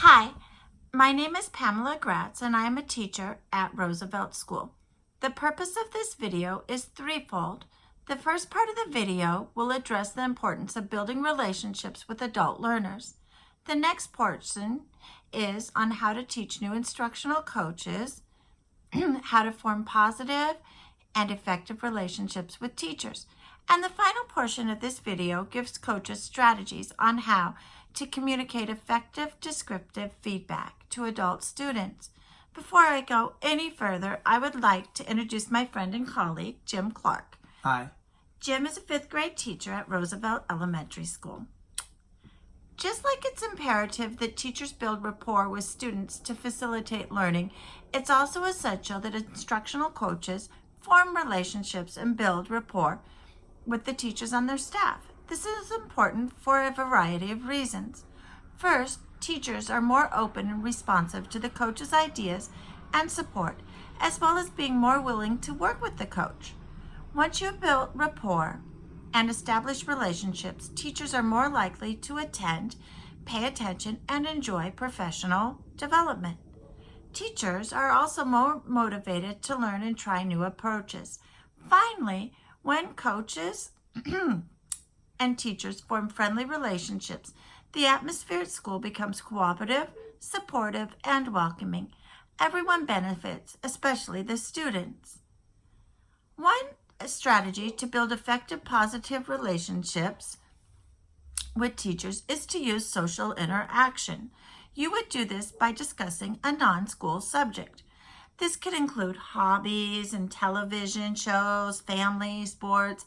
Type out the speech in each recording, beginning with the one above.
Hi, my name is Pamela Gratz and I am a teacher at Roosevelt School. The purpose of this video is threefold. The first part of the video will address the importance of building relationships with adult learners. The next portion is on how to teach new instructional coaches how to form positive and effective relationships with teachers. And the final portion of this video gives coaches strategies on how to communicate effective descriptive feedback to adult students. Before I go any further, I would like to introduce my friend and colleague, Jim Clark. Hi. Jim is a 5th grade teacher at Roosevelt Elementary School. Just like it's imperative that teachers build rapport with students to facilitate learning, it's also essential that instructional coaches form relationships and build rapport with the teachers on their staff. This is important for a variety of reasons. First, teachers are more open and responsive to the coach's ideas and support, as well as being more willing to work with the coach. Once you've built rapport and established relationships, teachers are more likely to attend, pay attention, and enjoy professional development. Teachers are also more motivated to learn and try new approaches. Finally, when coaches and teachers form friendly relationships, the atmosphere at school becomes cooperative, supportive, and welcoming. Everyone benefits, especially the students. One strategy to build effective positive relationships with teachers is to use social interaction. You would do this by discussing a non-school subject. This could include hobbies and television shows, family, sports,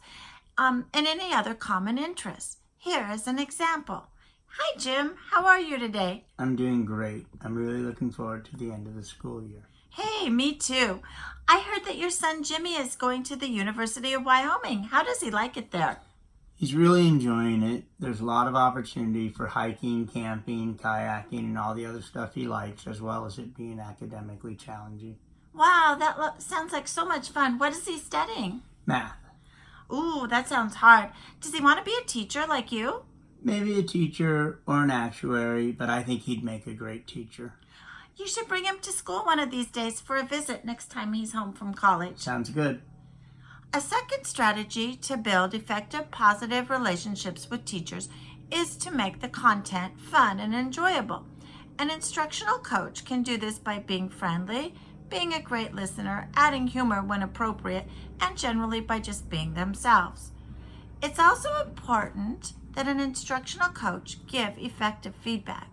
and any other common interests. Here is an example. Hi, Jim. How are you today? I'm doing great. I'm really looking forward to the end of the school year. Hey, me too. I heard that your son Jimmy is going to the University of Wyoming. How does he like it there? He's really enjoying it. There's a lot of opportunity for hiking, camping, kayaking, and all the other stuff he likes, as well as it being academically challenging. Wow, that sounds like so much fun. What is he studying? Math. Ooh, that sounds hard. Does he want to be a teacher like you? Maybe a teacher or an actuary, but I think he'd make a great teacher. You should bring him to school one of these days for a visit next time he's home from college. Sounds good. A second strategy to build effective, positive relationships with teachers is to make the content fun and enjoyable. An instructional coach can do this by being friendly, being a great listener, adding humor when appropriate, and generally by just being themselves. It's also important that an instructional coach give effective feedback.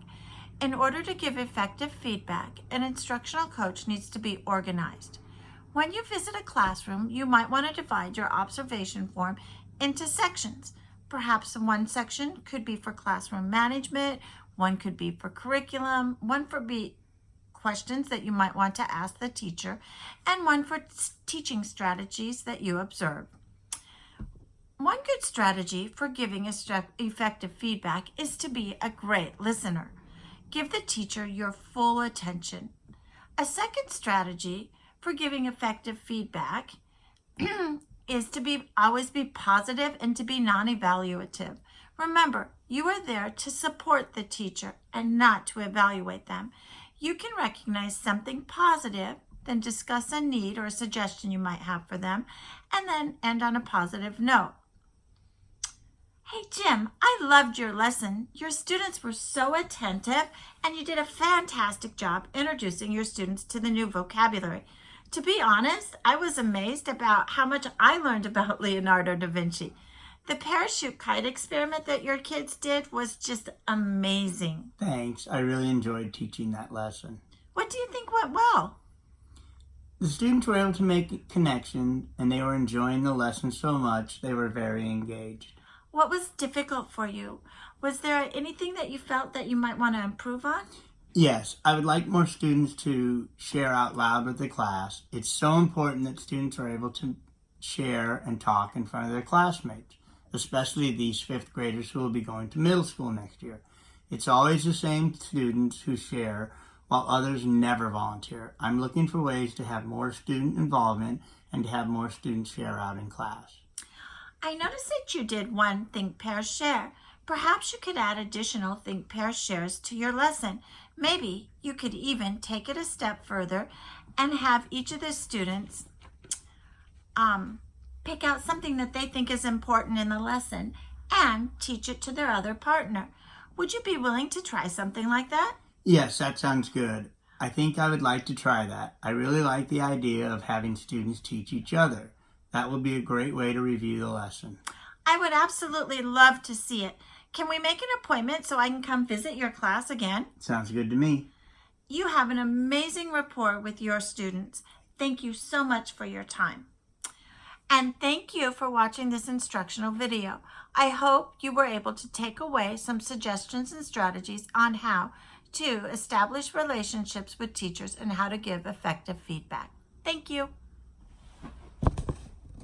In order to give effective feedback, an instructional coach needs to be organized. When you visit a classroom, you might want to divide your observation form into sections. Perhaps one section could be for classroom management, one could be for curriculum, one for questions that you might want to ask the teacher, and one for teaching strategies that you observe. One good strategy for giving effective feedback is to be a great listener. Give the teacher your full attention. A second strategy for giving effective feedback is to always be positive and to be non-evaluative. Remember, you are there to support the teacher and not to evaluate them. You can recognize something positive, then discuss a need or a suggestion you might have for them, and then end on a positive note. Hey, Jim, I loved your lesson. Your students were so attentive, and you did a fantastic job introducing your students to the new vocabulary. To be honest, I was amazed about how much I learned about Leonardo da Vinci. The parachute kite experiment that your kids did was just amazing. Thanks. I really enjoyed teaching that lesson. What do you think went well? The students were able to make connections, and they were enjoying the lesson so much they were very engaged. What was difficult for you? Was there anything that you felt that you might want to improve on? Yes, I would like more students to share out loud with the class. It's so important that students are able to share and talk in front of their classmates, especially these 5th graders who will be going to middle school next year. It's always the same students who share, while others never volunteer. I'm looking for ways to have more student involvement and to have more students share out in class. I noticed that you did one think, pair, share. Perhaps you could add additional think pair shares to your lesson. Maybe you could even take it a step further and have each of the students pick out something that they think is important in the lesson and teach it to their other partner. Would you be willing to try something like that? Yes, that sounds good. I think I would like to try that. I really like the idea of having students teach each other. That will be a great way to review the lesson. I would absolutely love to see it. Can we make an appointment so I can come visit your class again? Sounds good to me. You have an amazing rapport with your students. Thank you so much for your time. And thank you for watching this instructional video. I hope you were able to take away some suggestions and strategies on how to establish relationships with teachers and how to give effective feedback. Thank you.